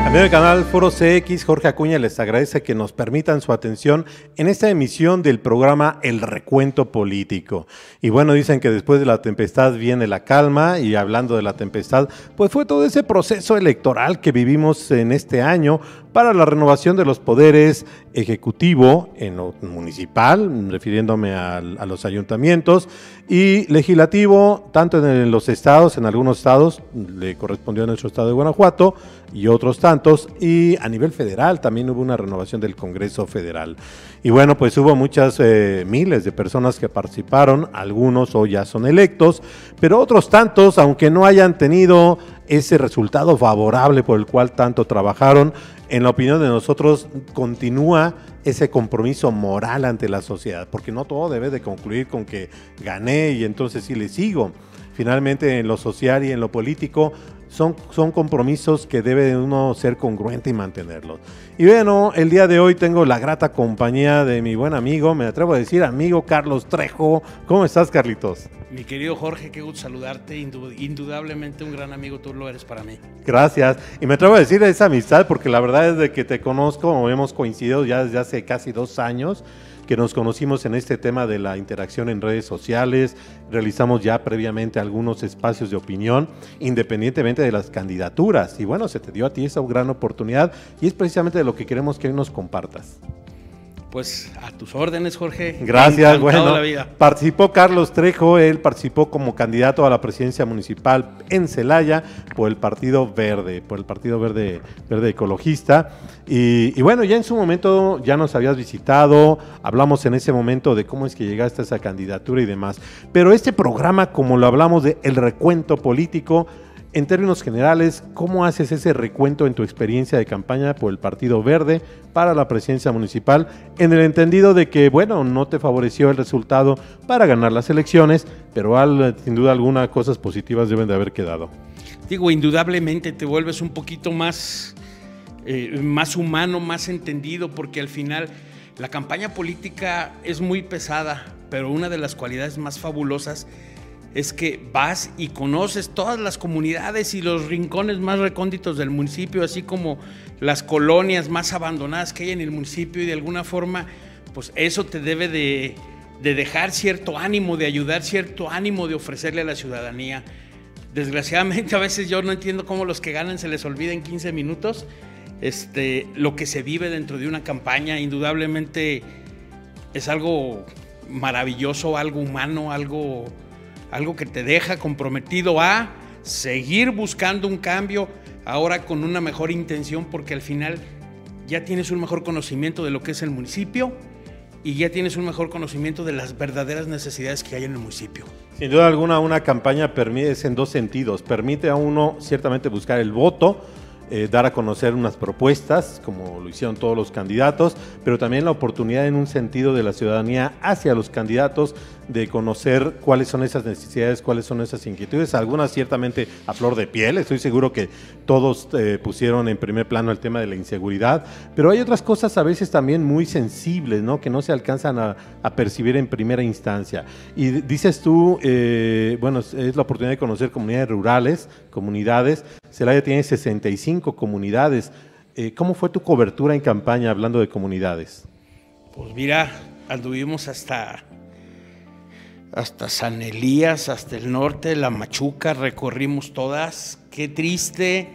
Amigo del canal Foro CX, Jorge Acuña les agradece que nos permitan su atención en esta emisión del programa El Recuento Político. Y bueno, dicen que después de la tempestad viene la calma, y hablando de la tempestad, pues fue todo ese proceso electoral que vivimos en este año para la renovación de los poderes ejecutivo en lo municipal, refiriéndome a los ayuntamientos, y legislativo, tanto en los estados, en algunos estados, le correspondió a nuestro estado de Guanajuato, y otros tantos, y a nivel federal también hubo una renovación del Congreso Federal. Y bueno, pues hubo muchas, miles de personas que participaron, algunos hoy ya son electos, pero otros tantos, aunque no hayan tenido ese resultado favorable por el cual tanto trabajaron, en la opinión de nosotros continúa ese compromiso moral ante la sociedad, porque no todo debe de concluir con que gané y entonces sí le sigo. Finalmente, en lo social y en lo político son compromisos que debe uno ser congruente y mantenerlos. Y bueno, el día de hoy tengo la grata compañía de mi buen amigo, me atrevo a decir amigo, Carlos Trejo. ¿Cómo estás, Carlitos? Mi querido Jorge, qué gusto saludarte, indudablemente un gran amigo, tú lo eres para mí. Gracias, y me atrevo a decir esa amistad porque la verdad es de que te conozco, hemos coincidido ya desde hace casi 2 años, que nos conocimos en este tema de la interacción en redes sociales, realizamos ya previamente algunos espacios de opinión, independientemente de las candidaturas, y bueno, se te dio a ti esa gran oportunidad, y es precisamente de lo que queremos que hoy nos compartas. Pues a tus órdenes, Jorge. Gracias, bueno, la vida. Participó Carlos Trejo, él participó como candidato a la presidencia municipal en Celaya por el Partido Verde, Verde Ecologista, y bueno, ya en su momento ya nos habías visitado, hablamos en ese momento de cómo es que llegaste a esa candidatura y demás, pero este programa, como lo hablamos de El Recuento Político, en términos generales, ¿cómo haces ese recuento en tu experiencia de campaña por el Partido Verde para la presidencia municipal? En el entendido de que, bueno, no te favoreció el resultado para ganar las elecciones, pero sin duda alguna cosas positivas deben de haber quedado. Digo, indudablemente te vuelves un poquito más humano, más entendido, porque al final la campaña política es muy pesada, pero una de las cualidades más fabulosas es que vas y conoces todas las comunidades y los rincones más recónditos del municipio, así como las colonias más abandonadas que hay en el municipio, y de alguna forma, pues eso te debe de dejar cierto ánimo, de ayudar, cierto ánimo de ofrecerle a la ciudadanía. Desgraciadamente, a veces yo no entiendo cómo los que ganan se les olvida en 15 minutos lo que se vive dentro de una campaña. Indudablemente es algo maravilloso, algo humano, algo que te deja comprometido a seguir buscando un cambio, ahora con una mejor intención, porque al final ya tienes un mejor conocimiento de lo que es el municipio y ya tienes un mejor conocimiento de las verdaderas necesidades que hay en el municipio. Sin duda alguna, una campaña permite en 2 sentidos, permite a uno ciertamente buscar el voto, dar a conocer unas propuestas, como lo hicieron todos los candidatos, pero también la oportunidad en un sentido de la ciudadanía hacia los candidatos de conocer cuáles son esas necesidades, cuáles son esas inquietudes, algunas ciertamente a flor de piel. Estoy seguro que todos pusieron en primer plano el tema de la inseguridad, pero hay otras cosas a veces también muy sensibles, ¿no?, que no se alcanzan a percibir en primera instancia. Y dices tú, bueno, es la oportunidad de conocer comunidades rurales, comunidades. Celaya tiene 65 comunidades. ¿Cómo fue tu cobertura en campaña hablando de comunidades? Pues mira, anduvimos hasta San Elías, hasta el norte, La Machuca, recorrimos todas. Qué triste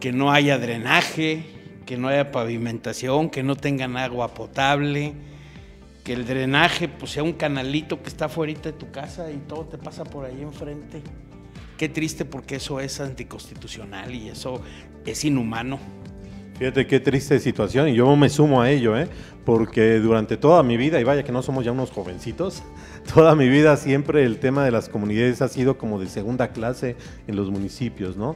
que no haya drenaje, que no haya pavimentación, que no tengan agua potable, que el drenaje pues sea un canalito que está afuera de tu casa y todo te pasa por ahí enfrente. Qué triste, porque eso es anticonstitucional y eso es inhumano. Fíjate qué triste situación, y yo me sumo a ello, porque durante toda mi vida, y vaya que no somos ya unos jovencitos, toda mi vida siempre el tema de las comunidades ha sido como de segunda clase en los municipios, ¿no?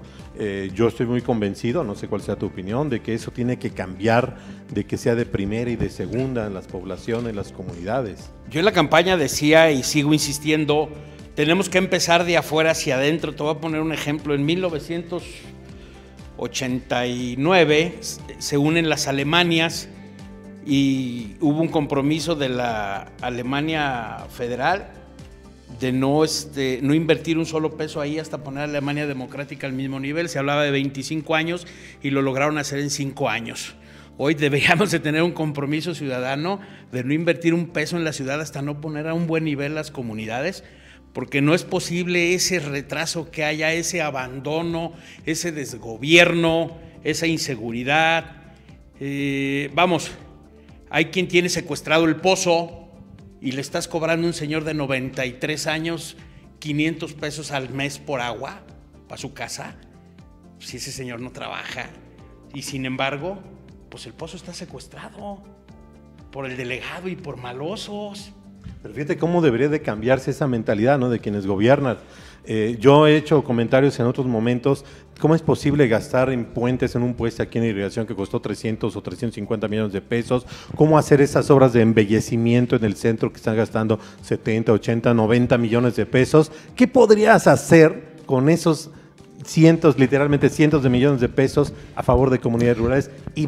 Yo estoy muy convencido, no sé cuál sea tu opinión, de que eso tiene que cambiar, de que sea de primera y de segunda en las poblaciones, en las comunidades. Yo en la campaña decía, y sigo insistiendo, tenemos que empezar de afuera hacia adentro. Te voy a poner un ejemplo. En 1989 se unen las Alemanias y hubo un compromiso de la Alemania Federal de no invertir un solo peso ahí hasta poner a Alemania Democrática al mismo nivel. Se hablaba de 25 años y lo lograron hacer en 5 años. Hoy deberíamos de tener un compromiso ciudadano de no invertir un peso en la ciudad hasta no poner a un buen nivel las comunidades, porque no es posible ese retraso que haya, ese abandono, ese desgobierno, esa inseguridad. Hay quien tiene secuestrado el pozo y le estás cobrando a un señor de 93 años 500 pesos al mes por agua para su casa, si ese señor no trabaja. Y sin embargo, pues el pozo está secuestrado por el delegado y por malosos. Pero fíjate cómo debería de cambiarse esa mentalidad, ¿no?, de quienes gobiernan. Yo he hecho comentarios en otros momentos, ¿cómo es posible gastar en puentes, en un puente aquí en irrigación que costó 300 o 350 millones de pesos? ¿Cómo hacer esas obras de embellecimiento en el centro que están gastando 70, 80, 90 millones de pesos? ¿Qué podrías hacer con esos literalmente cientos de millones de pesos a favor de comunidades rurales y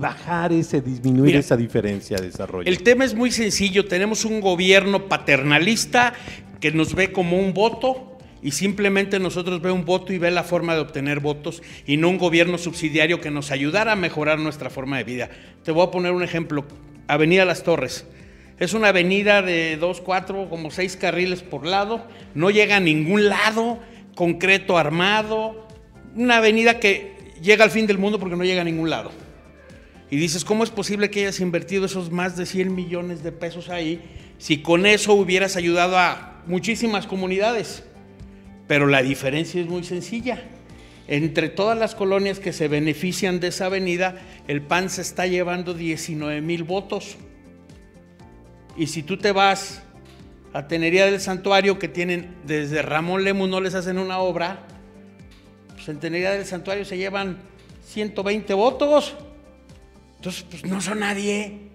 disminuir esa diferencia de desarrollo? El tema es muy sencillo. Tenemos un gobierno paternalista que nos ve como un voto y simplemente nosotros ve un voto y ve la forma de obtener votos, y no un gobierno subsidiario que nos ayudara a mejorar nuestra forma de vida. Te voy a poner un ejemplo. Avenida Las Torres. Es una avenida de 2, 4, como 6 carriles por lado. No llega a ningún lado, concreto armado. Una avenida que llega al fin del mundo porque no llega a ningún lado. Y dices, ¿cómo es posible que hayas invertido esos más de 100 millones de pesos ahí si con eso hubieras ayudado a muchísimas comunidades? Pero la diferencia es muy sencilla. Entre todas las colonias que se benefician de esa avenida, el PAN se está llevando 19,000 votos. Y si tú te vas a Tenería del Santuario, que tienen desde Ramón Lemus, no les hacen una obra, en Tenería del Santuario se llevan 120 votos. Entonces, pues no son nadie.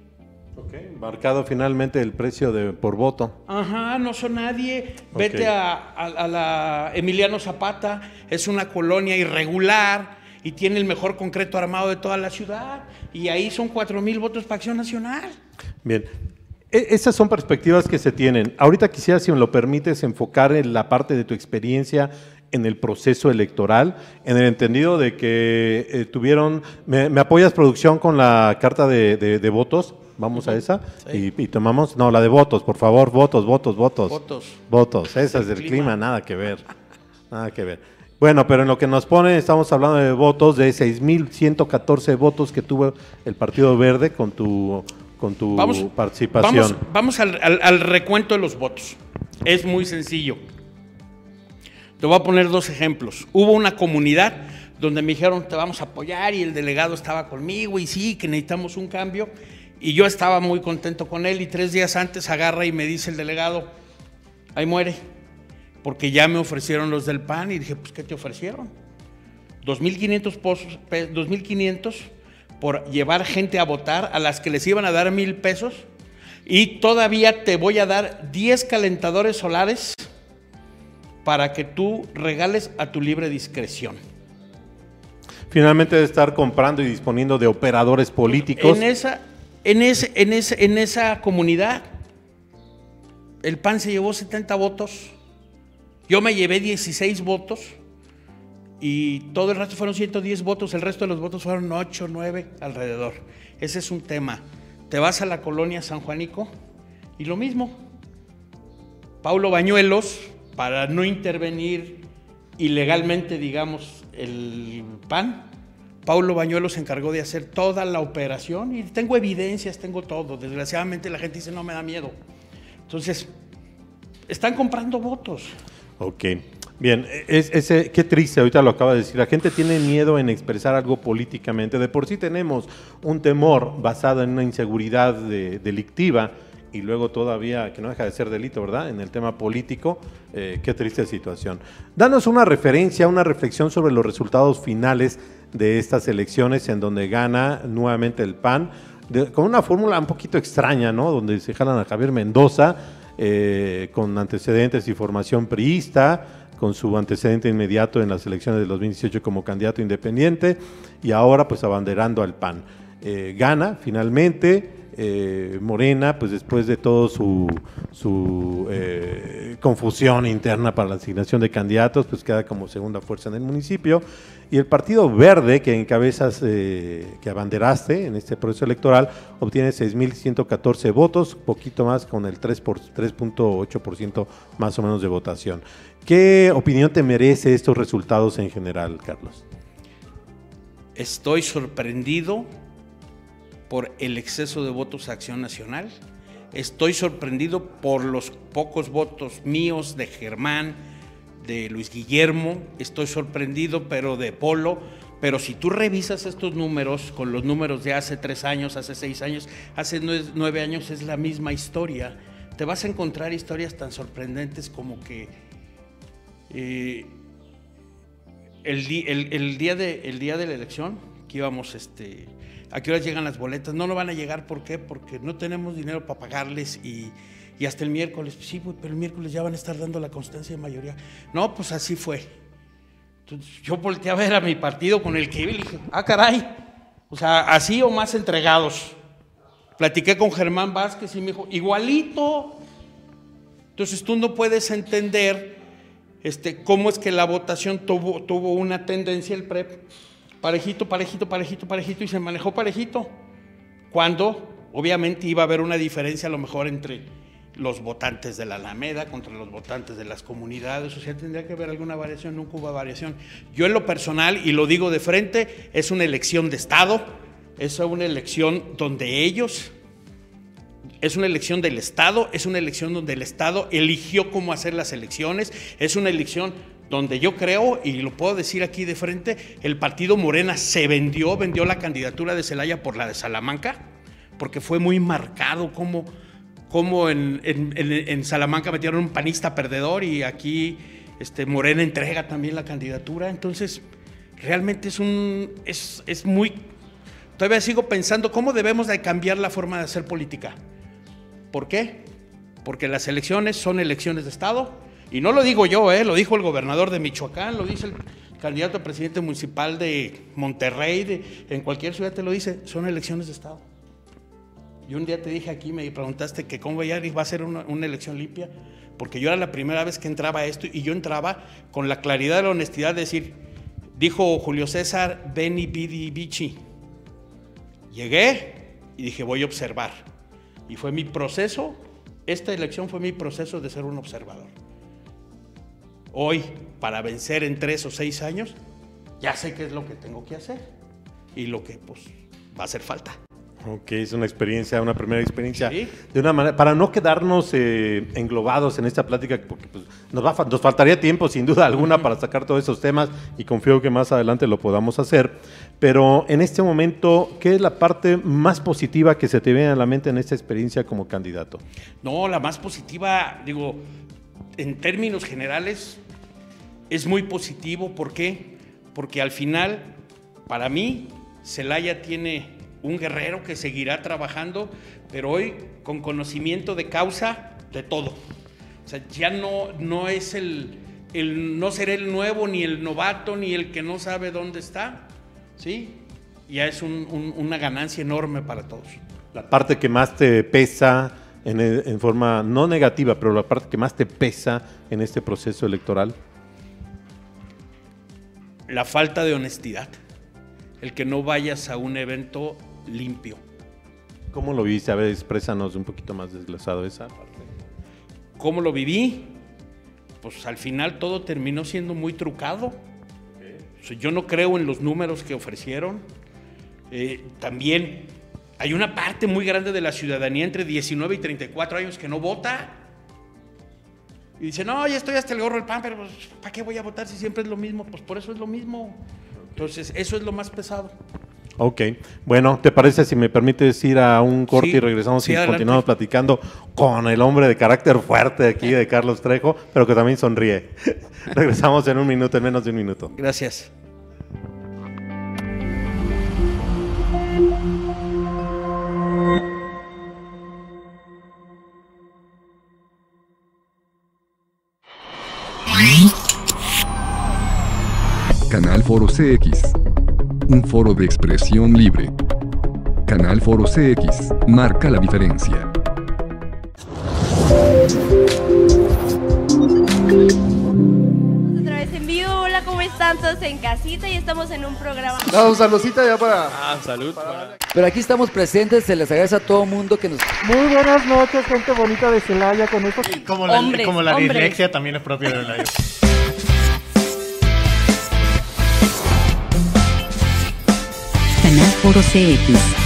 Ok, marcado finalmente el precio por voto. Ajá, no son nadie. Okay. Vete a la Emiliano Zapata, es una colonia irregular y tiene el mejor concreto armado de toda la ciudad. Y ahí son 4,000 votos para Acción Nacional. Bien. Esas son perspectivas que se tienen. Ahorita quisiera, si me lo permites, enfocar en la parte de tu experiencia en el proceso electoral, en el entendido de que tuvieron... ¿Me apoyas, producción, con la carta de votos? Vamos a esa. Sí. Y tomamos... No, la de votos, por favor. Votos. Esa es del clima, nada que ver. Nada que ver. Bueno, pero en lo que nos pone, estamos hablando de votos, de 6,114 votos que tuvo el Partido Verde con tu participación. Vamos al recuento de los votos. Es muy sencillo. Te voy a poner 2 ejemplos. Hubo una comunidad donde me dijeron, te vamos a apoyar, y el delegado estaba conmigo, y sí, que necesitamos un cambio, y yo estaba muy contento con él, y 3 días antes agarra y me dice el delegado, ahí muere, porque ya me ofrecieron los del PAN, y dije, pues, ¿qué te ofrecieron? 2,500 por llevar gente a votar, a las que les iban a dar 1,000 pesos, y todavía te voy a dar 10 calentadores solares para que tú regales a tu libre discreción. Finalmente de estar comprando y disponiendo de operadores políticos. En esa comunidad, el PAN se llevó 70 votos, yo me llevé 16 votos, y todo el resto fueron 110 votos, el resto de los votos fueron 8, 9 alrededor. Ese es un tema. Te vas a la colonia San Juanico y lo mismo. Paulo Bañuelos, para no intervenir ilegalmente, digamos, el PAN, Paulo Bañuelos se encargó de hacer toda la operación, y tengo evidencias, tengo todo. Desgraciadamente la gente dice, no me da miedo. Entonces, están comprando votos. Ok. Bien, qué triste, ahorita lo acaba de decir, la gente tiene miedo en expresar algo políticamente. De por sí tenemos un temor basado en una inseguridad delictiva, y luego todavía, que no deja de ser delito, ¿verdad?, en el tema político. Qué triste situación. Danos una referencia, una reflexión sobre los resultados finales de estas elecciones, en donde gana nuevamente el PAN, con una fórmula un poquito extraña, ¿no?, donde se jalan a Javier Mendoza, con antecedentes y formación priista, con su antecedente inmediato en las elecciones del 2018 como candidato independiente, y ahora pues abanderando al PAN. Gana finalmente, Morena, pues después de todo su confusión interna para la asignación de candidatos, pues queda como segunda fuerza en el municipio. Y el Partido Verde, que encabezas, que abanderaste en este proceso electoral, obtiene 6,114 votos, poquito más, con el 3.8% más o menos de votación. ¿Qué opinión te merece estos resultados en general, Carlos? Estoy sorprendido por el exceso de votos a Acción Nacional. Estoy sorprendido por los pocos votos míos, de Germán, de Luis Guillermo. Estoy sorprendido, pero de Polo. Pero si tú revisas estos números con los números de hace 3 años, hace 6 años, hace 9 años, es la misma historia. Te vas a encontrar historias tan sorprendentes como que el día de la elección, que íbamos, ¿a qué horas llegan las boletas? No van a llegar, ¿por qué? Porque no tenemos dinero para pagarles y hasta el miércoles. Sí, pero el miércoles ya van a estar dando la constancia de mayoría. No, pues así fue. Entonces, yo volteé a ver a mi partido con el que iba y dije, caray, o sea, así o más entregados. Platiqué con Germán Vázquez y me dijo, igualito. Entonces tú no puedes entender cómo es que la votación tuvo una tendencia, el PREP, parejito, y se manejó parejito, cuando obviamente iba a haber una diferencia a lo mejor entre los votantes de la Alameda contra los votantes de las comunidades, o sea, tendría que haber alguna variación. Nunca hubo variación. Yo en lo personal, y lo digo de frente, es una elección de Estado, es una elección donde ellos, es una elección del Estado, es una elección donde el Estado eligió cómo hacer las elecciones, es una elección donde yo creo, y lo puedo decir aquí de frente, el partido Morena se vendió la candidatura de Celaya por la de Salamanca, porque fue muy marcado como en Salamanca metieron un panista perdedor y aquí Morena entrega también la candidatura. Entonces realmente es muy... Todavía sigo pensando cómo debemos de cambiar la forma de hacer política. ¿Por qué? Porque las elecciones son elecciones de Estado. Y no lo digo yo, lo dijo el gobernador de Michoacán, lo dice el candidato a presidente municipal de Monterrey, en cualquier ciudad te lo dice, son elecciones de Estado. Y un día te dije aquí, me preguntaste que cómo iba a ser una elección limpia, porque yo era la primera vez que entraba a esto y yo entraba con la claridad y la honestidad de decir, dijo Julio César, Beni, Vidi, Vici. Llegué y dije, voy a observar. Y fue mi proceso, esta elección fue mi proceso de ser un observador. Hoy, para vencer en 3 o 6 años, ya sé qué es lo que tengo que hacer y lo que pues va a hacer falta. Ok, es una experiencia, una primera experiencia. Sí. De una manera, para no quedarnos englobados en esta plática, porque pues, nos faltaría tiempo sin duda alguna para sacar todos esos temas y confío que más adelante lo podamos hacer. Pero en este momento, ¿qué es la parte más positiva que se te viene a la mente en esta experiencia como candidato? No, la más positiva, digo, en términos generales, es muy positivo. ¿Por qué? Porque al final, para mí, Celaya tiene un guerrero que seguirá trabajando, pero hoy con conocimiento de causa de todo. O sea, ya no es no será el nuevo, ni el novato, ni el que no sabe dónde está, ¿sí? Ya es una ganancia enorme para todos. La parte que más te pesa, en forma no negativa, pero la parte que más te pesa en este proceso electoral. La falta de honestidad. El que no vayas a un evento limpio. ¿Cómo lo viste? A ver, exprésanos un poquito más desglosado esa parte. ¿Cómo lo viví? Pues al final todo terminó siendo muy trucado. Okay. O sea, yo no creo en los números que ofrecieron. También hay una parte muy grande de la ciudadanía entre 19 y 34 años que no vota. Y dice, no, ya estoy hasta el gorro del PAN, pero pues, ¿para qué voy a votar si siempre es lo mismo? Pues por eso es lo mismo. Entonces, eso es lo más pesado. Ok, bueno, ¿te parece si me permites ir a un corte y regresamos y continuamos platicando con el hombre de carácter fuerte aquí de Carlos Trejo, pero que también sonríe? Regresamos en un minuto, en menos de un minuto. Gracias. Canal Foro CX, un foro de expresión libre. Canal Foro CX, marca la diferencia. Otra vez en vivo, hola, ¿cómo están todos en casita? Y estamos en un programa. Un saludcita ya para... salud. Pero aquí estamos presentes, se les agradece a todo mundo que nos... Muy buenas noches, gente bonita de Celaya, con esto. Como la, Hombres, como la hombres. dislexia también es propia de la... Canal Foro CX.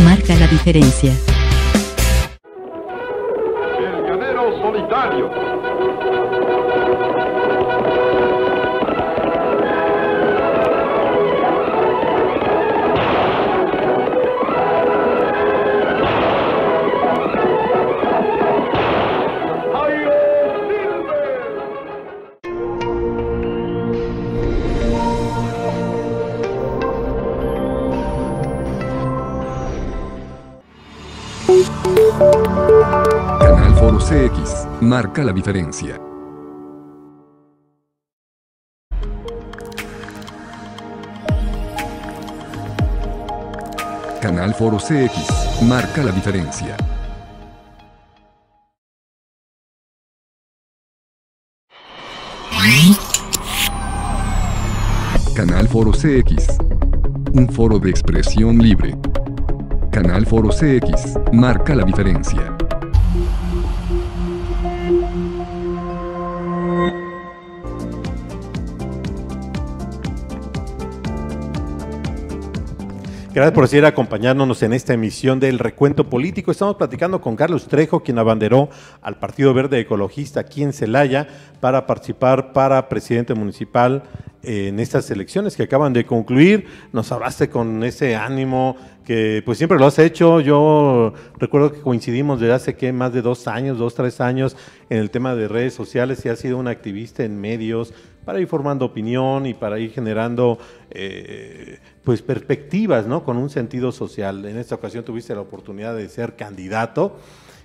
Marca la diferencia. El llanero solitario. Canal Foro CX, marca la diferencia. Canal Foro CX, marca la diferencia. Canal Foro CX, un foro de expresión libre. Canal Foro CX, marca la diferencia. Gracias por seguir acompañándonos en esta emisión del Recuento Político. Estamos platicando con Carlos Trejo, quien abanderó al Partido Verde Ecologista aquí en Celaya para participar para presidente municipal en estas elecciones que acaban de concluir. Nos hablaste con ese ánimo que pues siempre lo has hecho. Yo recuerdo que coincidimos desde hace más de 2 años, 3 años en el tema de redes sociales y has sido un activista en medios para ir formando opinión y para ir generando pues perspectivas, ¿no? Con un sentido social. En esta ocasión tuviste la oportunidad de ser candidato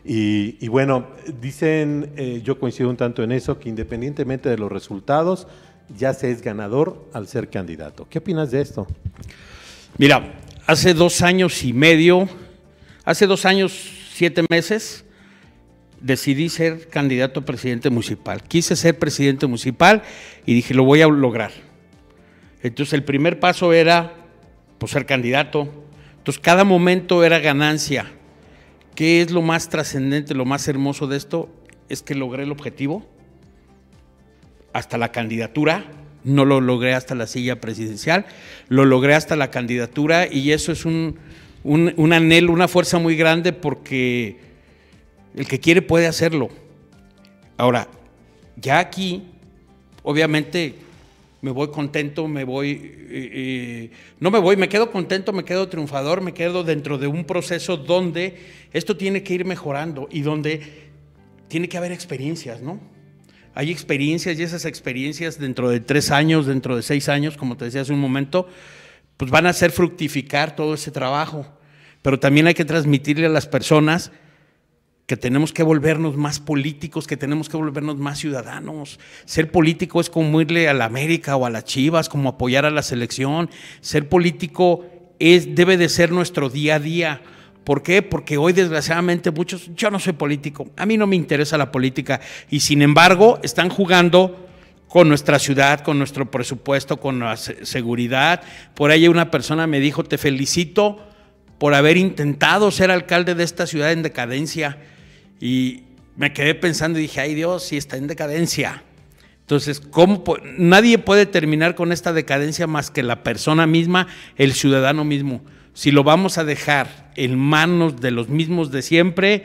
y bueno, dicen, yo coincido un tanto en eso, que independientemente de los resultados, ya se es ganador al ser candidato. ¿Qué opinas de esto? Mira, hace 2 años y medio, hace 2 años, 7 meses, decidí ser candidato a presidente municipal. Quise ser presidente municipal y dije, lo voy a lograr. Entonces el primer paso era pues, ser candidato. Entonces cada momento era ganancia. ¿Qué es lo más trascendente, lo más hermoso de esto? Es que logré el objetivo. Hasta la candidatura, no lo logré hasta la silla presidencial, lo logré hasta la candidatura y eso es un anhelo, una fuerza muy grande porque el que quiere puede hacerlo. Ahora, ya aquí, obviamente, me voy contento, me quedo contento, me quedo triunfador, me quedo dentro de un proceso donde esto tiene que ir mejorando y donde tiene que haber experiencias, ¿no? Hay experiencias y esas experiencias dentro de 3 años, dentro de 6 años, como te decía hace un momento, pues van a hacer fructificar todo ese trabajo. Pero también hay que transmitirle a las personas que tenemos que volvernos más políticos, que tenemos que volvernos más ciudadanos. Ser político es como irle a la América o a las Chivas, como apoyar a la selección. Ser político debe de ser nuestro día a día. ¿Por qué? Porque hoy desgraciadamente muchos, yo no soy político, a mí no me interesa la política y sin embargo están jugando con nuestra ciudad, con nuestro presupuesto, con la seguridad. Por ahí una persona me dijo, te felicito por haber intentado ser alcalde de esta ciudad en decadencia. Y me quedé pensando y dije, ay Dios, sí está en decadencia. Entonces, nadie puede terminar con esta decadencia más que la persona misma, el ciudadano mismo. Si lo vamos a dejar en manos de los mismos de siempre,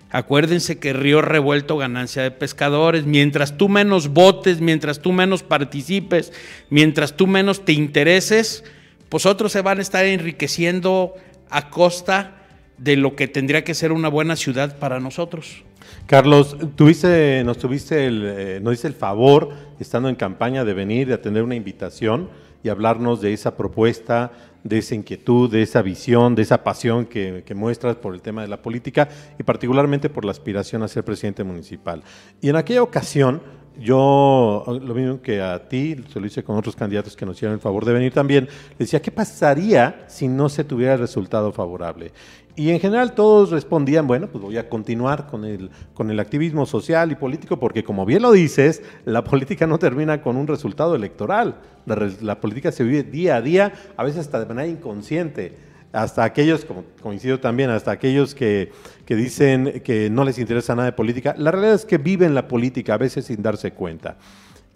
acuérdense que río revuelto, ganancia de pescadores. Mientras tú menos votes, mientras tú menos participes, mientras tú menos te intereses, pues otros se van a estar enriqueciendo a costa de lo que tendría que ser una buena ciudad para nosotros. Carlos, nos hiciste el favor, estando en campaña, de venir, de atender una invitación y hablarnos de esa propuesta, de esa inquietud, de esa visión, de esa pasión que muestras por el tema de la política y particularmente por la aspiración a ser presidente municipal. Y en aquella ocasión yo, lo mismo que a ti, se lo hice con otros candidatos que nos hicieron el favor de venir también, decía, ¿qué pasaría si no se tuviera el resultado favorable? Y en general todos respondían, bueno, pues voy a continuar con el activismo social y político, porque como bien lo dices, la política no termina con un resultado electoral. La política se vive día a día, a veces hasta de manera inconsciente. Hasta aquellos, como coincido también, hasta aquellos que dicen que no les interesa nada de política, la realidad es que viven la política a veces sin darse cuenta.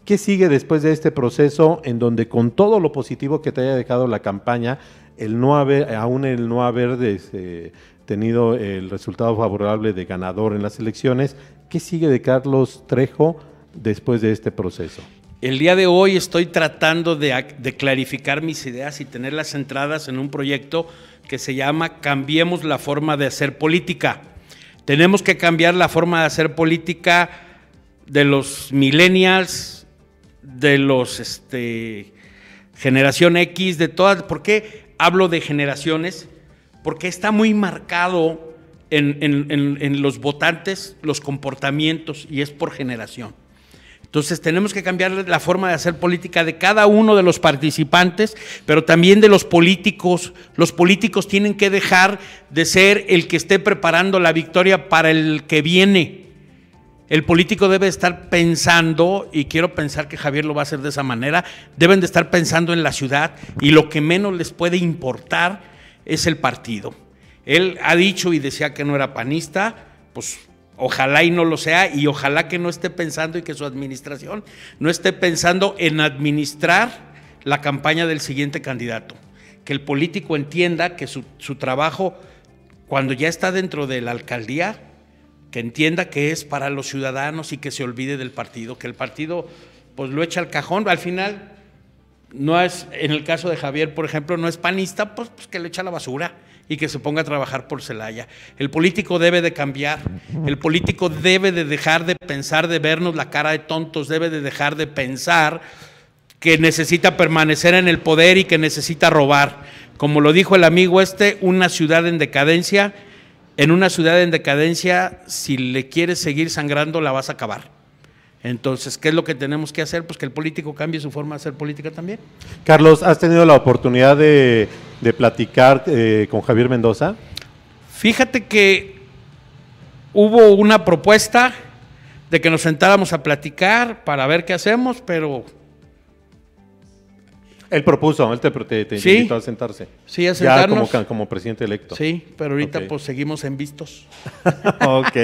¿Qué sigue después de este proceso en donde con todo lo positivo que te haya dejado la campaña, aún el no haber tenido el resultado favorable de ganador en las elecciones, qué sigue de Carlos Trejo después de este proceso? El día de hoy estoy tratando de clarificar mis ideas y tenerlas centradas en un proyecto que se llama Cambiemos la forma de hacer política. Tenemos que cambiar la forma de hacer política de los millennials, de los generación X, de todas. ¿Por qué hablo de generaciones? Porque está muy marcado en los votantes los comportamientos y es por generación. Entonces tenemos que cambiar la forma de hacer política de cada uno de los participantes, pero también de los políticos. Los políticos tienen que dejar de ser el que esté preparando la victoria para el que viene. El político debe estar pensando, y quiero pensar que Javier lo va a hacer de esa manera, deben de estar pensando en la ciudad y lo que menos les puede importar es el partido. Él ha dicho y decía que no era panista, pues ojalá y no lo sea, y ojalá que no esté pensando y que su administración no esté pensando en administrar la campaña del siguiente candidato. Que el político entienda que su trabajo, cuando ya está dentro de la alcaldía, que entienda que es para los ciudadanos y que se olvide del partido, que el partido pues lo echa al cajón. Al final, no es, en el caso de Javier, por ejemplo, no es panista, pues que le echa a la basura y que se ponga a trabajar por Celaya. El político debe de cambiar, el político debe de dejar de pensar, de vernos la cara de tontos, debe de dejar de pensar que necesita permanecer en el poder y que necesita robar. Como lo dijo el amigo una ciudad en decadencia, en una ciudad en decadencia, si le quieres seguir sangrando, la vas a acabar. Entonces, ¿qué es lo que tenemos que hacer? Pues que el político cambie su forma de hacer política también. Carlos, ¿has tenido la oportunidad de platicar con Javier Mendoza? Fíjate que hubo una propuesta de que nos sentáramos a platicar para ver qué hacemos, pero... Él propuso, él te ¿Sí? invitó a sentarse. Sí, a sentarnos. Ya como presidente electo. Sí, pero ahorita Okay. pues seguimos en vistos. Ok.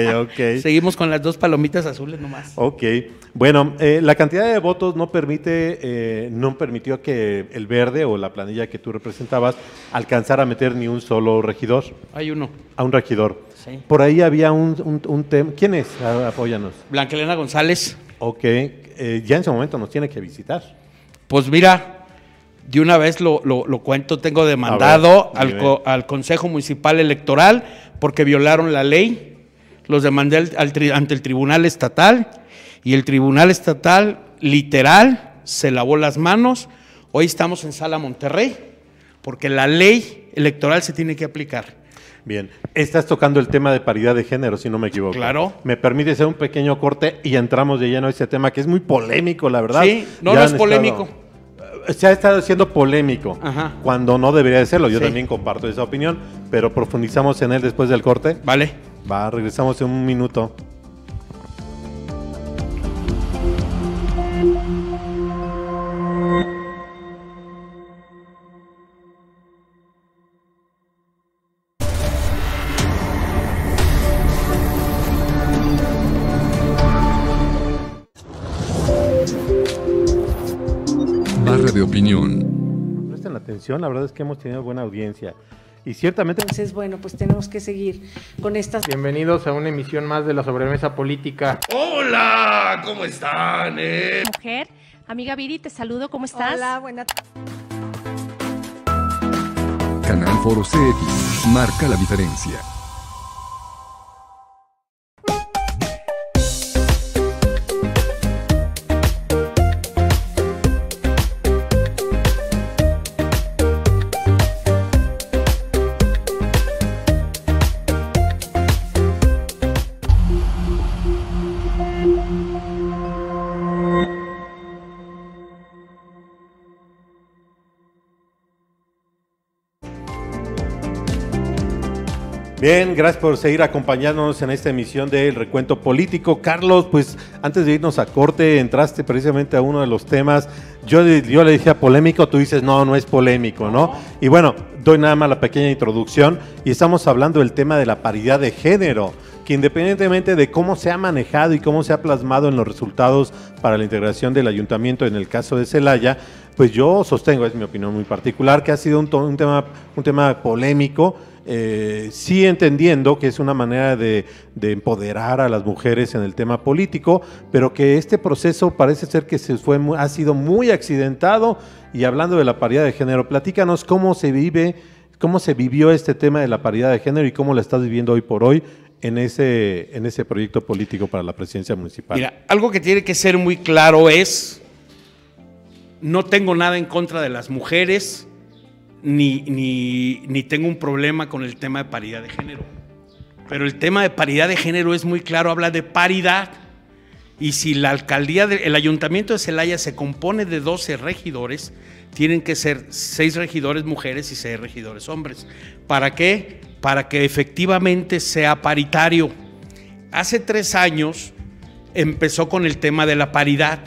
Seguimos con las 2 palomitas azules nomás. Ok. Bueno, la cantidad de votos no permitió que el Verde o la planilla que tú representabas alcanzara a meter ni un solo regidor. Hay uno. A un regidor. Sí. Por ahí había un tema. ¿Quién es? Apóyanos. Blanca Elena González. Ok. Ya en ese momento nos tiene que visitar. Pues mira, de una vez lo cuento, tengo demandado ver, al Consejo Municipal Electoral porque violaron la ley, los demandé ante el Tribunal Estatal y el Tribunal Estatal literal se lavó las manos. Hoy estamos en Sala Monterrey porque la ley electoral se tiene que aplicar. Bien, estás tocando el tema de paridad de género, si no me equivoco. Claro. ¿Me permite hacer un pequeño corte y entramos de lleno a ese tema que es muy polémico, la verdad? Sí, no es polémico. Se ha estado siendo polémico, Ajá. cuando no debería de serlo. Yo Sí. también comparto esa opinión, pero profundizamos en él después del corte. Vale. Regresamos en un minuto. Barra de opinión. Presten atención, la verdad es que hemos tenido buena audiencia. Y ciertamente... Entonces, bueno, pues tenemos que seguir con estas... Bienvenidos a una emisión más de la Sobremesa Política. Hola, ¿cómo están? Mujer, amiga Viri, te saludo, ¿cómo estás? Hola, buena Canal Foro CX. Marca la diferencia. Bien, gracias por seguir acompañándonos en esta emisión del Recuento Político. Carlos, pues antes de irnos a corte, entraste precisamente a uno de los temas. Yo le dije polémico, tú dices no es polémico, ¿no? Y bueno, doy nada más la pequeña introducción y estamos hablando del tema de la paridad de género, que independientemente de cómo se ha manejado y cómo se ha plasmado en los resultados para la integración del ayuntamiento en el caso de Celaya, pues yo sostengo, es mi opinión muy particular, que ha sido un tema polémico. Sí entendiendo que es una manera de empoderar a las mujeres en el tema político, pero que este proceso parece ser que ha sido muy accidentado. Y hablando de la paridad de género, platícanos cómo se vivió este tema de la paridad de género y cómo la estás viviendo hoy por hoy en ese proyecto político para la presidencia municipal. Mira, algo que tiene que ser muy claro es, no tengo nada en contra de las mujeres, ni tengo un problema con el tema de paridad de género. Pero el tema de paridad de género es muy claro, habla de paridad. Y si la alcaldía, el ayuntamiento de Celaya se compone de 12 regidores, tienen que ser 6 regidores mujeres y 6 regidores hombres. ¿Para qué? Para que efectivamente sea paritario. Hace 3 años empezó con el tema de la paridad.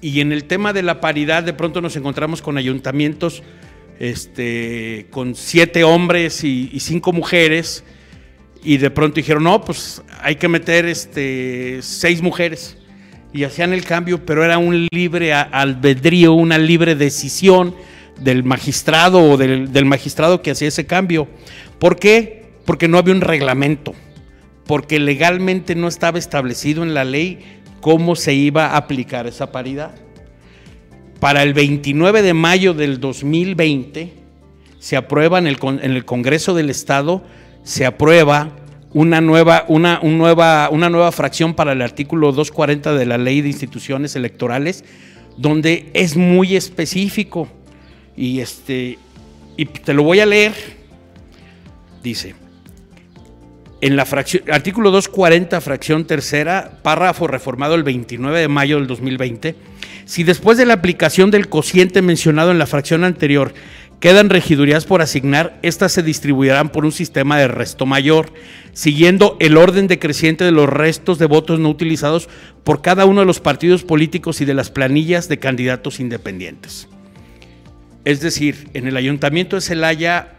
Y en el tema de la paridad de pronto nos encontramos con ayuntamientos con 7 hombres y 5 mujeres, y de pronto dijeron, no, pues hay que meter 6 mujeres, y hacían el cambio, pero era un libre albedrío, una libre decisión del magistrado o del magistrado que hacía ese cambio. ¿Por qué? Porque no había un reglamento, porque legalmente no estaba establecido en la ley cómo se iba a aplicar esa paridad. Para el 29 de mayo del 2020 se aprueba en el Congreso del Estado, se aprueba una nueva fracción para el artículo 240 de la Ley de Instituciones Electorales, donde es muy específico y te lo voy a leer. Dice: en la artículo 240, fracción tercera, párrafo reformado el 29 de mayo del 2020, si después de la aplicación del cociente mencionado en la fracción anterior quedan regidurías por asignar, estas se distribuirán por un sistema de resto mayor, siguiendo el orden decreciente de los restos de votos no utilizados por cada uno de los partidos políticos y de las planillas de candidatos independientes. Es decir, en el ayuntamiento de Celaya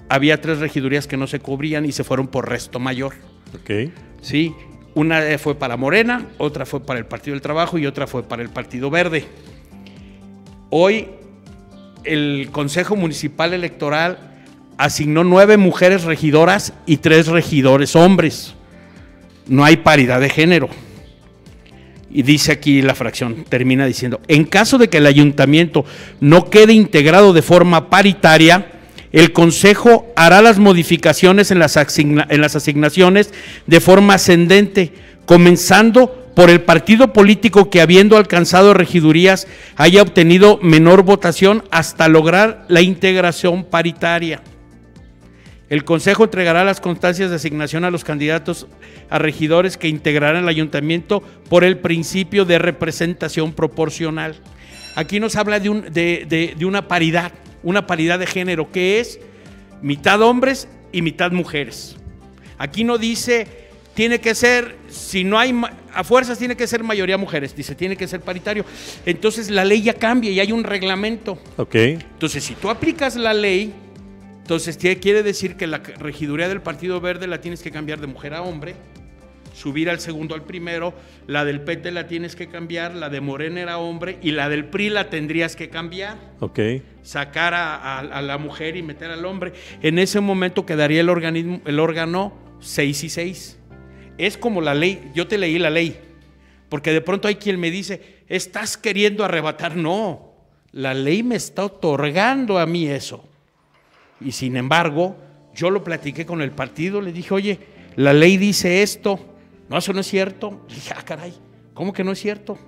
había 3 regidurías que no se cubrían y se fueron por resto mayor. Ok. Sí, una fue para Morena, otra fue para el Partido del Trabajo y otra fue para el Partido Verde. Hoy el Consejo Municipal Electoral asignó 9 mujeres regidoras y 3 regidores hombres. No hay paridad de género. Y dice aquí la fracción, termina diciendo, en caso de que el ayuntamiento no quede integrado de forma paritaria, el Consejo hará las modificaciones en las asignaciones de forma ascendente, comenzando por el partido político que, habiendo alcanzado regidurías, haya obtenido menor votación hasta lograr la integración paritaria. El Consejo entregará las constancias de asignación a los candidatos a regidores que integrarán el ayuntamiento por el principio de representación proporcional. Aquí nos habla de una paridad de género, que es mitad hombres y mitad mujeres. Aquí no dice, tiene que ser, si no hay, a fuerzas tiene que ser mayoría mujeres, dice, tiene que ser paritario. Entonces la ley ya cambia y hay un reglamento. Ok. Entonces, si tú aplicas la ley, entonces quiere decir que la regiduría del Partido Verde la tienes que cambiar de mujer a hombre, subir al segundo al primero, la del PT la tienes que cambiar, la de Morena era hombre y la del PRI la tendrías que cambiar. Ok. Sacar a la mujer y meter al hombre. En ese momento quedaría el órgano 6 y 6. Es como la ley, yo te leí la ley, porque de pronto hay quien me dice, estás queriendo arrebatar. No, la ley me está otorgando a mí eso. Y sin embargo, yo lo platiqué con el partido, le dije, oye, la ley dice esto. No, eso no es cierto. Le dije, caray, ¿cómo que no es cierto?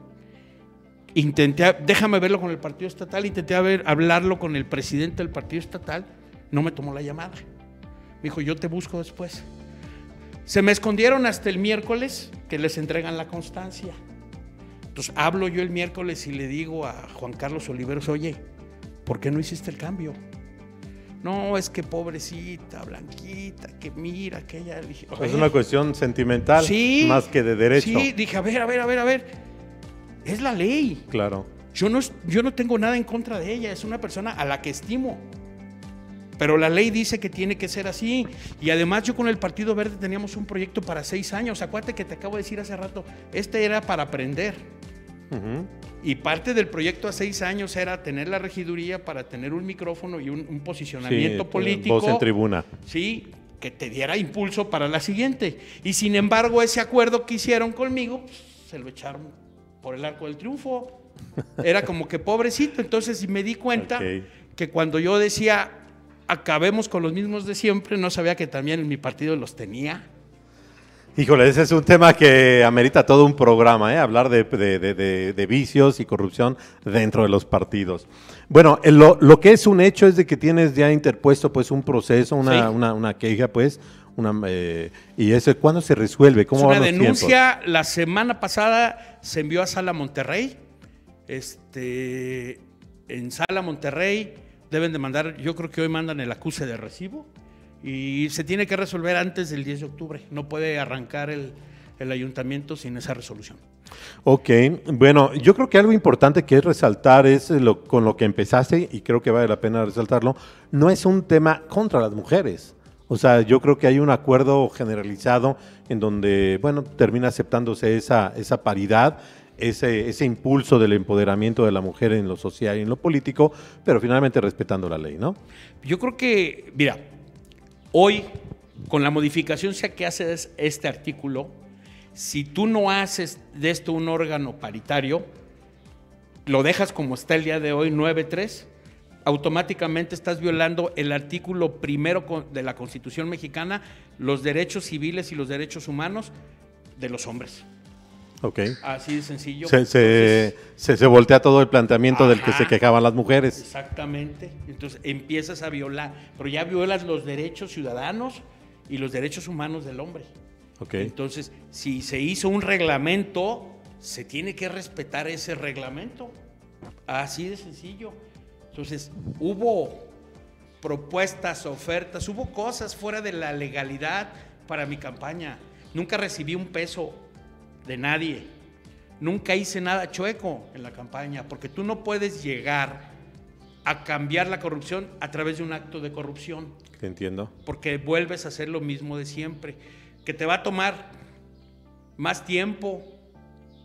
Déjame verlo con el partido estatal, intenté hablarlo con el presidente del partido estatal, no me tomó la llamada. Me dijo, yo te busco después. Se me escondieron hasta el miércoles que les entregan la constancia. Entonces hablo yo el miércoles y le digo a Juan Carlos Oliveros, oye, ¿por qué no hiciste el cambio? No, es que pobrecita, Blanquita, que mira, que ella... Dije, es una cuestión sentimental, sí, más que de derecho. Sí, dije, a ver, es la ley. Claro. Yo no tengo nada en contra de ella, es una persona a la que estimo. Pero la ley dice que tiene que ser así. Y además yo con el Partido Verde teníamos un proyecto para 6 años. Acuérdate que te acabo de decir hace rato, era para aprender. Y parte del proyecto a 6 años era tener la regiduría para tener un micrófono y un posicionamiento político. Voz en tribuna. Sí, que te diera impulso para la siguiente. Y sin embargo, ese acuerdo que hicieron conmigo, pues, se lo echaron por el arco del triunfo. Era como que pobrecito. Entonces me di cuenta que cuando yo decía acabemos con los mismos de siempre, no sabía que también en mi partido los tenía. Híjole, ese es un tema que amerita todo un programa, hablar de vicios y corrupción dentro de los partidos. Bueno, lo que es un hecho es de que tienes ya interpuesto pues un proceso, una queja pues, y eso, ¿cuándo se resuelve? ¿Cómo van los tiempos? Una denuncia, la semana pasada se envió a Sala Monterrey, en Sala Monterrey deben de mandar, yo creo que hoy mandan el acuse de recibo, y se tiene que resolver antes del 10 de octubre. No puede arrancar el ayuntamiento sin esa resolución. Ok, bueno, yo creo que algo importante que es resaltar es con lo que empezaste, y creo que vale la pena resaltarlo, no es un tema contra las mujeres. O sea, yo creo que hay un acuerdo generalizado en donde, bueno, termina aceptándose esa paridad, ese impulso del empoderamiento de la mujer en lo social y en lo político, pero finalmente respetando la ley, ¿no? Yo creo que, mira, hoy, con la modificación que hace este artículo, si tú no haces de esto un órgano paritario, lo dejas como está el día de hoy, 9.3, automáticamente estás violando el artículo primero de la Constitución mexicana, los derechos civiles y los derechos humanos de los hombres. Ok. Así de sencillo. Se voltea todo el planteamiento del que se quejaban las mujeres. Exactamente. Entonces empiezas a violar, pero ya violas los derechos ciudadanos y los derechos humanos del hombre. Okay. Entonces, si se hizo un reglamento, se tiene que respetar ese reglamento. Así de sencillo. Entonces, hubo propuestas, ofertas, hubo cosas fuera de la legalidad para mi campaña. Nunca recibí un peso de nadie. Nunca hice nada chueco en la campaña, porque tú no puedes llegar a cambiar la corrupción a través de un acto de corrupción. Entiendo. Porque vuelves a hacer lo mismo de siempre, que te va a tomar más tiempo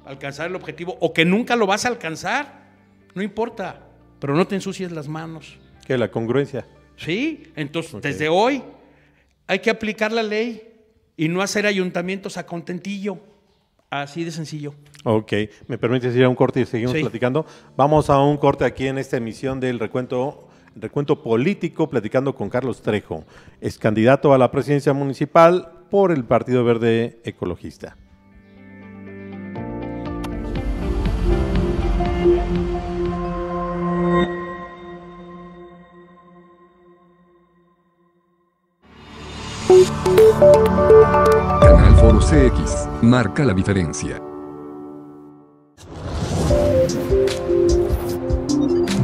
alcanzar el objetivo, o que nunca lo vas a alcanzar, no importa, pero no te ensucies las manos. ¿Qué? La congruencia. Sí, entonces desde hoy hay que aplicar la ley y no hacer ayuntamientos a contentillo. Así de sencillo. Ok, ¿me permites ir a un corte y seguimos platicando? Vamos a un corte aquí en esta emisión del recuento político, platicando con Carlos Trejo, es candidato a la presidencia municipal por el Partido Verde Ecologista. Canal Foro CX, marca la diferencia.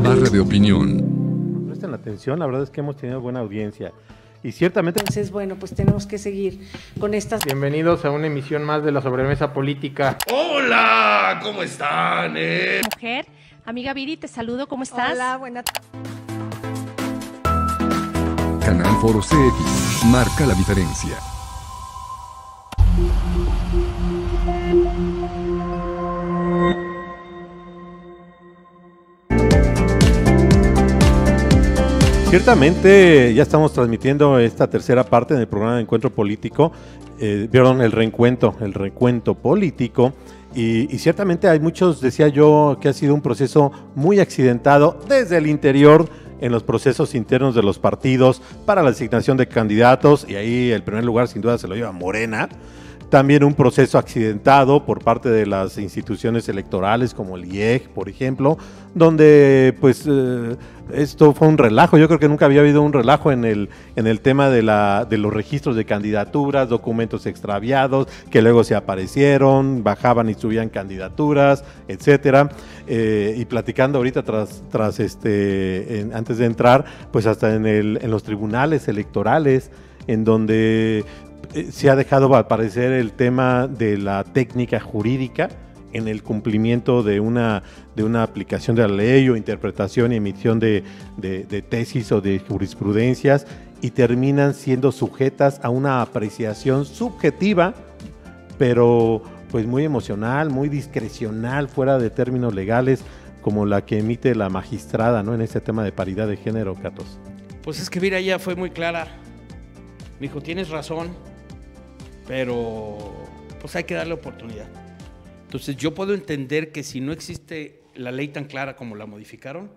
Barra de opinión. Presten atención, la verdad es que hemos tenido buena audiencia. Y ciertamente... Entonces, bueno, pues tenemos que seguir con estas... Bienvenidos a una emisión más de la sobremesa política. ¡Hola! ¿Cómo están? Mujer, amiga Viri, te saludo, ¿cómo estás? Hola, buenas tardes. Canal Foro CX, marca la diferencia. Ciertamente ya estamos transmitiendo esta tercera parte del programa de Encuentro Político, el recuento político, y ciertamente hay muchos, decía yo, que ha sido un proceso muy accidentado desde el interior, en los procesos internos de los partidos para la asignación de candidatos, y ahí el primer lugar sin duda se lo lleva Morena. También un proceso accidentado por parte de las instituciones electorales como el IEG, por ejemplo, donde pues esto fue un relajo. Yo creo que nunca había habido un relajo en el tema de los registros de candidaturas, documentos extraviados que luego se aparecieron, bajaban y subían candidaturas, etcétera. Y platicando ahorita antes de entrar, pues hasta en los tribunales electorales, en donde se ha dejado aparecer el tema de la técnica jurídica en el cumplimiento de una aplicación de la ley o interpretación y emisión de tesis o de jurisprudencias, y terminan siendo sujetas a una apreciación subjetiva, pero pues muy emocional, muy discrecional, fuera de términos legales, como la que emite la magistrada, ¿no?, en este tema de paridad de género, Catos. Pues es que mira, ella fue muy clara. Me dijo, tienes razón, pero pues hay que darle oportunidad. Entonces yo puedo entender que si no existe la ley tan clara como la modificaron,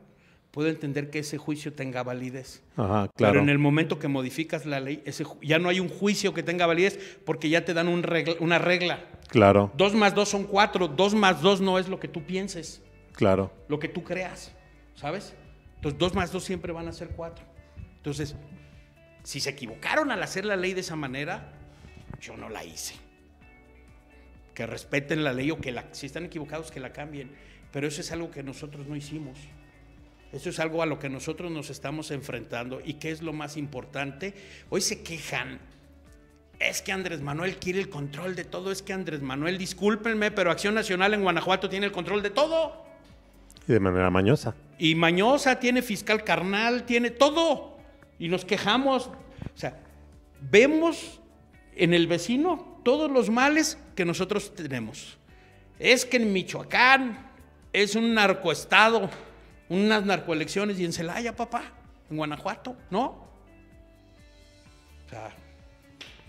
puedo entender que ese juicio tenga validez. Ajá, claro. Pero en el momento que modificas la ley, ya no hay un juicio que tenga validez, porque ya te dan una regla. Claro. 2 más 2 son 4, 2 más 2 no es lo que tú pienses. Claro. Lo que tú creas, ¿sabes? Entonces 2 más 2 siempre van a ser 4. Entonces, si se equivocaron al hacer la ley de esa manera, yo no la hice. Que respeten la ley, o que si están equivocados, que la cambien. Pero eso es algo que nosotros no hicimos. Eso es algo a lo que nosotros nos estamos enfrentando. ¿Y qué es lo más importante? Hoy se quejan. Es que Andrés Manuel quiere el control de todo. Es que Andrés Manuel, discúlpenme, pero Acción Nacional en Guanajuato tiene el control de todo. Y de manera mañosa. Y mañosa, tiene fiscal carnal, tiene todo. Y nos quejamos. O sea, vemos en el vecino todos los males que nosotros tenemos. Es que en Michoacán es un narcoestado, unas narcoelecciones, y en Celaya, papá, en Guanajuato, ¿no? O sea,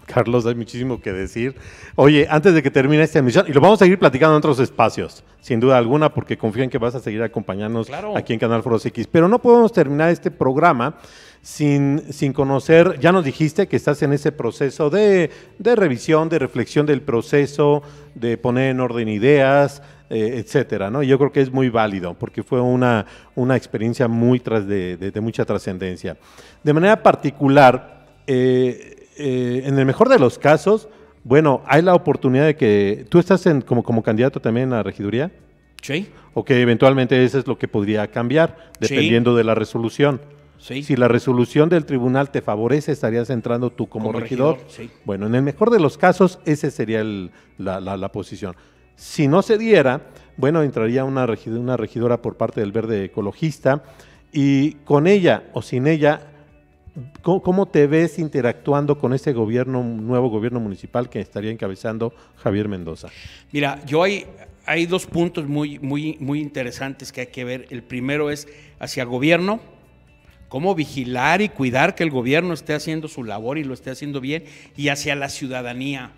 Carlos, hay muchísimo que decir. Oye, antes de que termine esta emisión, y lo vamos a seguir platicando en otros espacios, sin duda alguna, porque confío en que vas a seguir acompañándonos, claro, aquí en Canal Foros X. Pero no podemos terminar este programa sin conocer. Ya nos dijiste que estás en ese proceso de revisión, de reflexión del proceso, de poner en orden ideas, etcétera, ¿no? Yo creo que es muy válido, porque fue una experiencia de mucha trascendencia. De manera particular, en el mejor de los casos, bueno, hay la oportunidad de que tú estás como candidato también a la regiduría. Sí. O que eventualmente eso es lo que podría cambiar, dependiendo de la resolución. Sí. Si la resolución del tribunal te favorece, estarías entrando tú como regidor. Sí. Bueno, en el mejor de los casos, ese sería la posición. Si no se diera, bueno, entraría una regidora por parte del Verde Ecologista, y con ella o sin ella, ¿cómo te ves interactuando con ese nuevo gobierno municipal que estaría encabezando Javier Mendoza? Mira, hay 2 puntos muy interesantes que hay que ver. El primero es hacia gobierno, cómo vigilar y cuidar que el gobierno esté haciendo su labor y lo esté haciendo bien, y hacia la ciudadanía.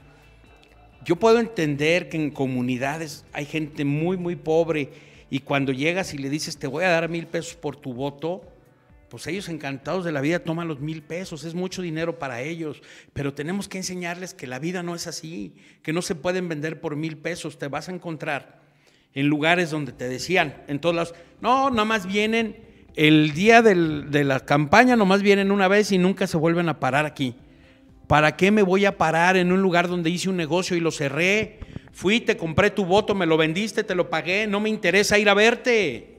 Yo puedo entender que en comunidades hay gente muy pobre, y cuando llegas y le dices, te voy a dar 1,000 pesos por tu voto, pues ellos encantados de la vida toman los 1,000 pesos, es mucho dinero para ellos, pero tenemos que enseñarles que la vida no es así, que no se pueden vender por 1,000 pesos. Te vas a encontrar en lugares donde te decían, en todos lados, no, nada más vienen el día de la campaña, nomás vienen una vez y nunca se vuelven a parar aquí. ¿Para qué me voy a parar en un lugar donde hice un negocio y lo cerré? Fui, te compré tu voto, me lo vendiste, te lo pagué, no me interesa ir a verte.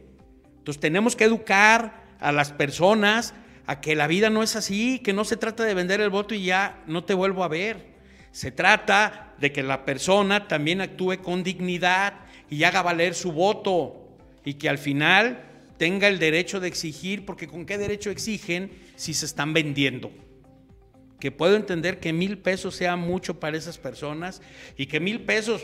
Entonces tenemos que educar a las personas a que la vida no es así, que no se trata de vender el voto y ya no te vuelvo a ver. Se trata de que la persona también actúe con dignidad y haga valer su voto, y que al final tenga el derecho de exigir, porque ¿con qué derecho exigen si se están vendiendo? Que puedo entender que 1,000 pesos sea mucho para esas personas, y que 1,000 pesos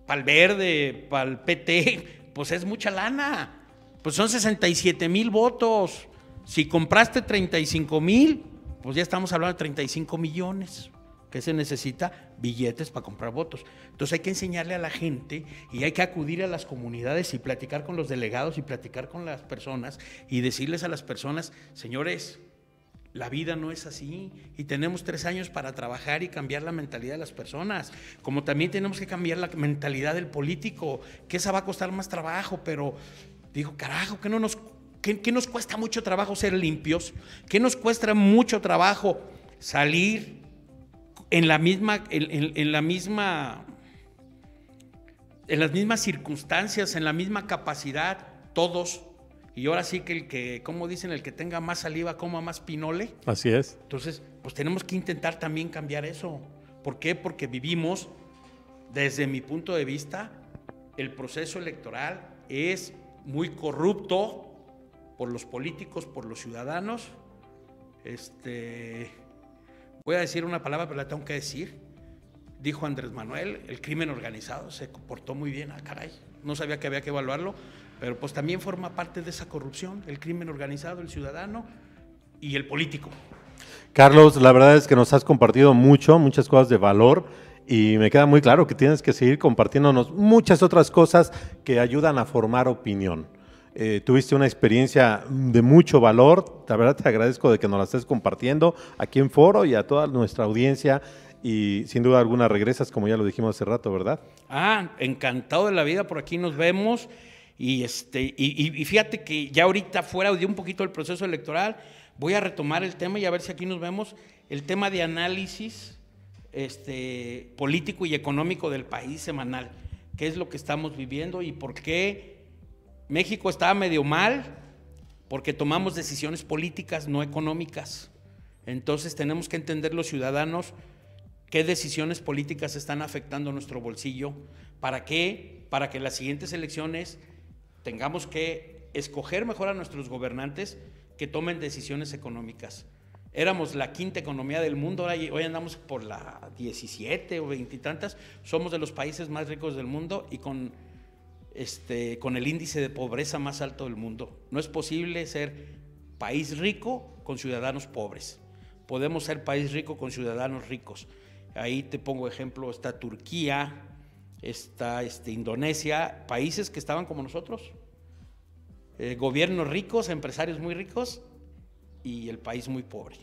para el Verde, para el PT, pues es mucha lana. Pues son 67,000 votos. Si compraste 35,000, pues ya estamos hablando de 35 millones. ¿Qué se necesita? Billetes para comprar votos. Entonces hay que enseñarle a la gente, y hay que acudir a las comunidades y platicar con los delegados y platicar con las personas y decirles a las personas, señores, La vida no es así y tenemos 3 años para trabajar y cambiar la mentalidad de las personas, como también tenemos que cambiar la mentalidad del político, que esa va a costar más trabajo, pero digo, carajo, ¿qué nos cuesta mucho trabajo ser limpios? ¿Qué nos cuesta mucho trabajo salir en las mismas circunstancias, en la misma capacidad, todos? Y ahora sí que como dicen, el que tenga más saliva coma más pinole. Así es. Entonces, pues tenemos que intentar también cambiar eso. ¿Por qué? Porque vivimos, desde mi punto de vista, el proceso electoral es muy corrupto por los políticos, por los ciudadanos. Voy a decir una palabra, pero la tengo que decir. Dijo Andrés Manuel, el crimen organizado se comportó muy bien. Ah, caray, no sabía que había que evaluarlo, pero pues también forma parte de esa corrupción, el crimen organizado, el ciudadano y el político. Carlos, la verdad es que nos has compartido muchas cosas de valor y me queda muy claro que tienes que seguir compartiéndonos muchas otras cosas que ayudan a formar opinión. Tuviste una experiencia de mucho valor, la verdad te agradezco de que nos la estés compartiendo aquí en Foro y a toda nuestra audiencia. Y sin duda alguna regresas, como ya lo dijimos hace rato, ¿verdad? Encantado de la vida, por aquí nos vemos. Y fíjate que ya ahorita, fuera de un poquito del proceso electoral, voy a retomar el tema y a ver si aquí nos vemos, el tema de análisis político y económico del país semanal. ¿Qué es lo que estamos viviendo y por qué México está medio mal? Porque tomamos decisiones políticas, no económicas. Entonces tenemos que entender los ciudadanos qué decisiones políticas están afectando nuestro bolsillo. ¿Para qué? Para que en las siguientes elecciones tengamos que escoger mejor a nuestros gobernantes que tomen decisiones económicas. Éramos la 5ª economía del mundo, hoy andamos por la 17 o 20 y tantas. Somos de los países más ricos del mundo y con el índice de pobreza más alto del mundo. No es posible ser país rico con ciudadanos pobres. Podemos ser país rico con ciudadanos ricos. Ahí te pongo ejemplo, está Turquía, está Indonesia, países que estaban como nosotros, gobiernos ricos, empresarios muy ricos y el país muy pobre.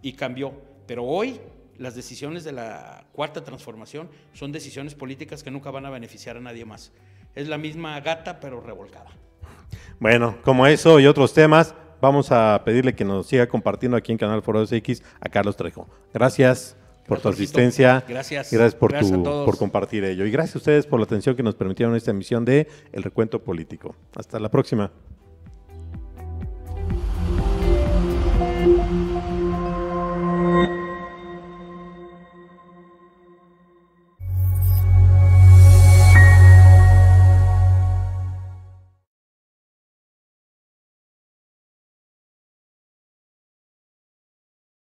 Y cambió, pero hoy las decisiones de la 4ª transformación son decisiones políticas que nunca van a beneficiar a nadie más. Es la misma gata pero revolcada. Bueno, como eso y otros temas, vamos a pedirle que nos siga compartiendo aquí en Canal Foro SX a Carlos Trejo. Gracias por tu asistencia. Gracias por compartir ello. Y gracias a ustedes por la atención que nos permitieron esta emisión de El Recuento Político. Hasta la próxima.